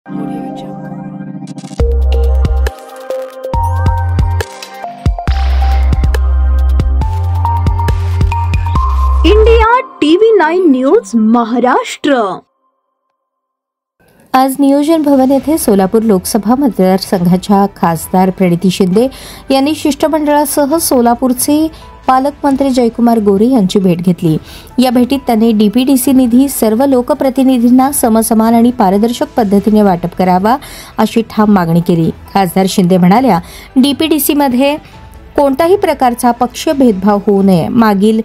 India TV9 news Maharashtra. आज नियोजन भवन येथे सोलापूर लोकसभा मतदारसंघाच्या खासदार प्रणिती शिंदे यांनी शिष्टमंडळासह सोलापूरचे पालकमंत्री जयकुमार गोरे यांची भेट घेतली। या भेटीत त्यांनी डीपीडीसी निधी सर्व लोकप्रतिनिधींना समसमान आणि पारदर्शक पद्धतीने वाटप करावा अशी ठाम मागणी केली। खासदार शिंदे म्हणाल्या, डीपीडीसी मध्ये कोणत्याही प्रकारचा पक्ष भेदभाव होऊ नये। मागील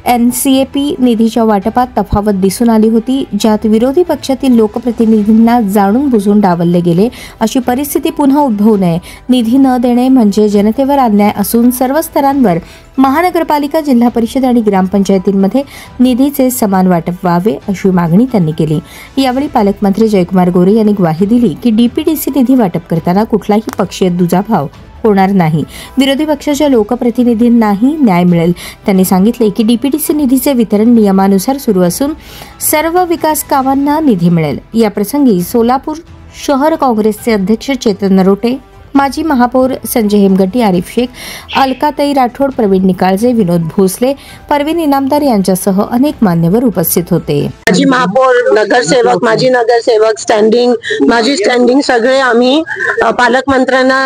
NCAP निधीच्या वाटपात तफावत दिसून आली होती, ज्यात विरोधी पक्षातील लोकप्रतिनिधींना जाणून बुजून डावलले गेले। अशी परिस्थिती पुन्हा उद्भवू नये। निधी न देणे म्हणजे जनतेवर अन्याय असून सर्व स्तरांवर महानगरपालिका, जिल्हा परिषद आणि ग्रामपंचायतींमध्ये निधीचे समान वाटप व्हावे अशी मागणी त्यांनी केली। यावेळी पालकमंत्री जयकुमार गोरे यांनी ग्वाही दिली की डीपीडीसी निधी वाटप करताना कुठलाही पक्षीय दुजाभाव होणार नाही। विरोधी पक्षाच्या लोकप्रतिनिधींनाही न्याय मिळेल। त्यांनी सांगितले की डीपीडीसी निधीचे वितरण नियमानुसार सुरू असून सर्व विकास कामांना निधी मिळेल। या प्रसंगी सोलापूर शहर काँग्रेसचे अध्यक्ष चेतन नरोटे, माजी महापौर संजय हेमगड्टी, आरिफ शेख, अलकाताई राठोड, प्रवीण निकाळजे, विनोद भोसले, परवीन इनामदार यांच्यासह अनेक मान्यवर उपस्थित होते। माजी महापौर, नगरसेवक, माजी नगरसेवक, माजी स्टँडिंग सगळे आम्ही पालकमंत्र्यांना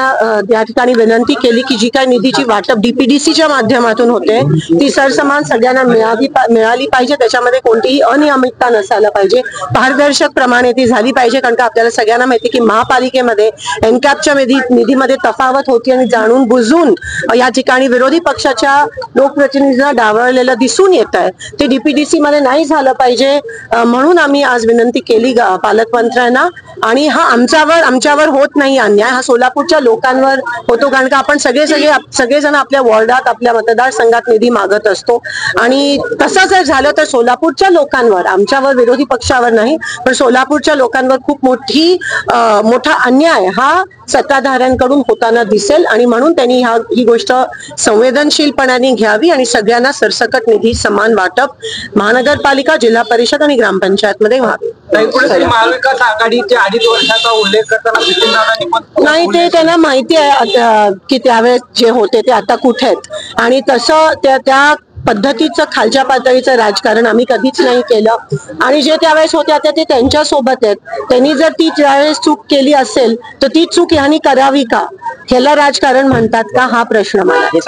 या ठिकाणी विनंती केली की जी काही निधीची वाटप डीपीडीसीच्या माध्यमातून होते ती सरसमान सगळ्यांना मिळाली पाहिजे। त्याच्यामध्ये कोणतीही अनियमितता नसायला पाहिजे, पारदर्शक प्रमाणे ती झाली पाहिजे। कारण का आपल्याला सगळ्यांना माहिती की महापालिकेमध्ये एनकॅपच्या निधीमध्ये तफावत होती आणि जाणून बुजून या ठिकाणी विरोधी पक्षाच्या लोकप्रतिनिधींना डावळलेलं दिसून येत आहे। ते डीपीडीसी मध्ये नाही झालं पाहिजे, म्हणून आम्ही आज विनंती केली पालकमंत्र्यांना। आणि हा आमच्यावर होत नाही अन्याय, हा सोलापूरच्या लोकांवर होतो। कारण का आपण सगळेजण आपल्या वॉर्डात, आपल्या मतदारसंघात निधी मागत असतो आणि तसं जर झालं तर सोलापूरच्या लोकांवर, आमच्यावर विरोधी पक्षावर नाही पण सोलापूरच्या लोकांवर खूप मोठा अन्याय हा सत्ताधाऱ्यांकडून होताना दिसेल। आणि म्हणून त्यांनी ही गोष्ट संवेदनशीलपणाने घ्यावी आणि सगळ्यांना सरसकट निधी समान वाटप महानगरपालिका, जिल्हा परिषद आणि ग्रामपंचायत मध्ये व्हावे। महाविकास आघाडीच्या 2.5 वर्षाचा उल्लेख करताना नाही, ते त्यांना माहिती आहे की त्यावेळेस जे होते ते आता कुठे आहेत आणि तसं त्या पद्धतीचं खालच्या पातळीचं राजकारण आम्ही कधीच नाही केलं आणि जे त्यावेळेस होते आता ते त्यांच्या सोबत आहेत। त्यांनी जर ती त्यावेळेस चूक केली असेल तर ती चूक ह्यांनी करावी का? ह्याला राजकारण म्हणतात का? हा प्रश्न मला आहे।